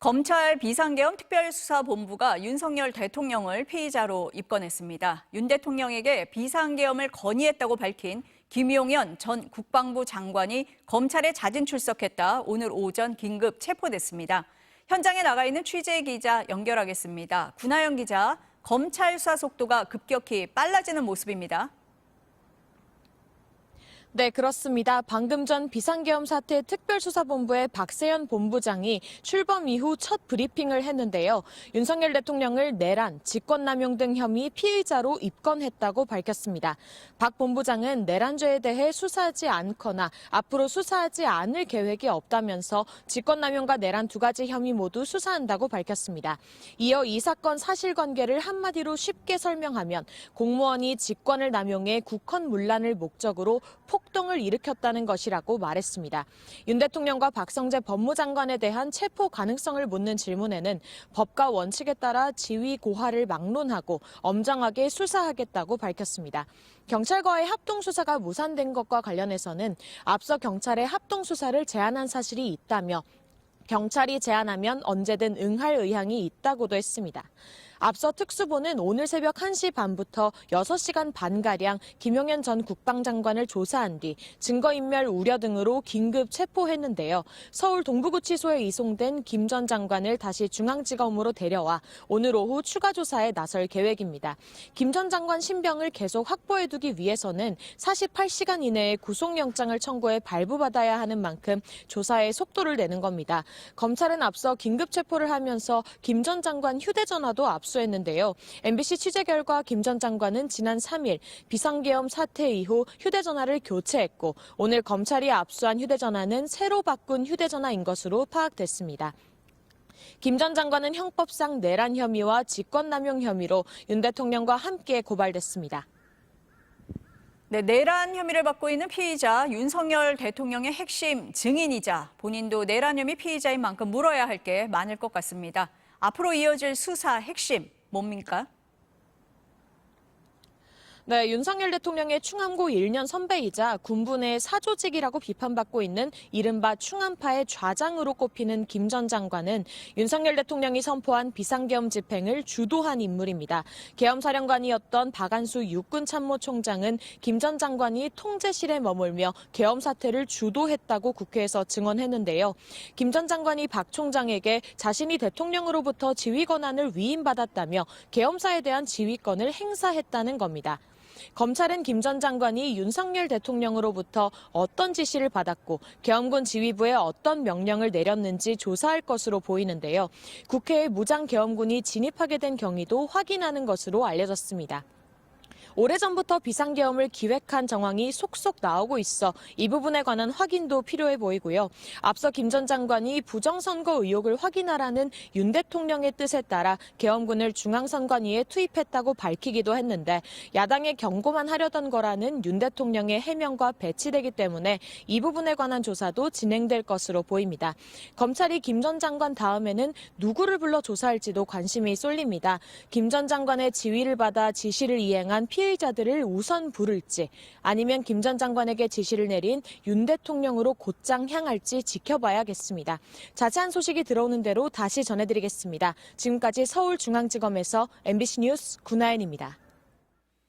검찰 비상계엄 특별수사본부가 윤석열 대통령을 피의자로 입건했습니다. 윤 대통령에게 비상계엄을 건의했다고 밝힌 김용현 전 국방부 장관이 검찰에 자진 출석했다 오늘 오전 긴급 체포됐습니다. 현장에 나가 있는 취재 기자 연결하겠습니다. 구나연 기자, 검찰 수사 속도가 급격히 빨라지는 모습입니다. 네, 그렇습니다. 방금 전 비상계엄 사태 특별수사본부의 박세현 본부장이 출범 이후 첫 브리핑을 했는데요. 윤석열 대통령을 내란, 직권남용 등 혐의 피의자로 입건했다고 밝혔습니다. 박 본부장은 내란죄에 대해 수사하지 않거나 앞으로 수사하지 않을 계획이 없다면서 직권남용과 내란 두 가지 혐의 모두 수사한다고 밝혔습니다. 이어 이 사건 사실관계를 한마디로 쉽게 설명하면 공무원이 직권을 남용해 국헌문란을 목적으로 폭동을 일으켰다는 것이라고 말했습니다. 윤 대통령과 박성재 법무장관에 대한 체포 가능성을 묻는 질문에는 법과 원칙에 따라 지위 고하를 막론하고 엄정하게 수사하겠다고 밝혔습니다. 경찰과의 합동수사가 무산된 것과 관련해서는 앞서 경찰의 합동수사를 제안한 사실이 있다며 경찰이 제안하면 언제든 응할 의향이 있다고도 했습니다. 앞서 특수부는 오늘 새벽 1시 반부터 6시간 반가량 김용현 전 국방장관을 조사한 뒤 증거인멸 우려 등으로 긴급 체포했는데요. 서울 동부구치소에 이송된 김 전 장관을 다시 중앙지검으로 데려와 오늘 오후 추가 조사에 나설 계획입니다. 김 전 장관 신병을 계속 확보해두기 위해서는 48시간 이내에 구속영장을 청구해 발부받아야 하는 만큼 조사에 속도를 내는 겁니다. 검찰은 앞서 긴급 체포를 하면서 김 전 장관 휴대전화도 압수했는데요. MBC 취재 결과 김 전 장관은 지난 3일 비상계엄 사태 이후 휴대전화를 교체했고 오늘 검찰이 압수한 휴대전화는 새로 바꾼 휴대전화인 것으로 파악됐습니다. 김 전 장관은 형법상 내란 혐의와 직권남용 혐의로 윤 대통령과 함께 고발됐습니다. 네, 내란 혐의를 받고 있는 피의자 윤석열 대통령의 핵심 증인이자 본인도 내란 혐의 피의자인 만큼 물어야 할 게 많을 것 같습니다. 앞으로 이어질 수사 핵심 뭡니까? 네, 윤석열 대통령의 충암고 1년 선배이자 군부 내 사조직이라고 비판받고 있는 이른바 충암파의 좌장으로 꼽히는 김 전 장관은 윤석열 대통령이 선포한 비상계엄 집행을 주도한 인물입니다. 계엄사령관이었던 박안수 육군참모총장은 김 전 장관이 통제실에 머물며 계엄 사태를 주도했다고 국회에서 증언했는데요. 김 전 장관이 박 총장에게 자신이 대통령으로부터 지휘 권한을 위임받았다며 계엄사에 대한 지휘권을 행사했다는 겁니다. 검찰은 김 전 장관이 윤석열 대통령으로부터 어떤 지시를 받았고 계엄군 지휘부에 어떤 명령을 내렸는지 조사할 것으로 보이는데요. 국회에 무장계엄군이 진입하게 된 경위도 확인하는 것으로 알려졌습니다. 오래전부터 비상계엄을 기획한 정황이 속속 나오고 있어 이 부분에 관한 확인도 필요해 보이고요. 앞서 김 전 장관이 부정선거 의혹을 확인하라는 윤 대통령의 뜻에 따라 계엄군을 중앙선관위에 투입했다고 밝히기도 했는데 야당의 경고만 하려던 거라는 윤 대통령의 해명과 배치되기 때문에 이 부분에 관한 조사도 진행될 것으로 보입니다. 검찰이 김 전 장관 다음에는 누구를 불러 조사할지도 관심이 쏠립니다. 김 전 장관의 지휘를 받아 지시를 이행한 피의자들을 우선 부를지 아니면 김 전 장관에게 지시를 내린 윤 대통령으로 곧장 향할지 지켜봐야겠습니다. 자세한 소식이 들어오는 대로 다시 전해드리겠습니다. 지금까지 서울중앙지검에서 MBC 뉴스 구나연입니다.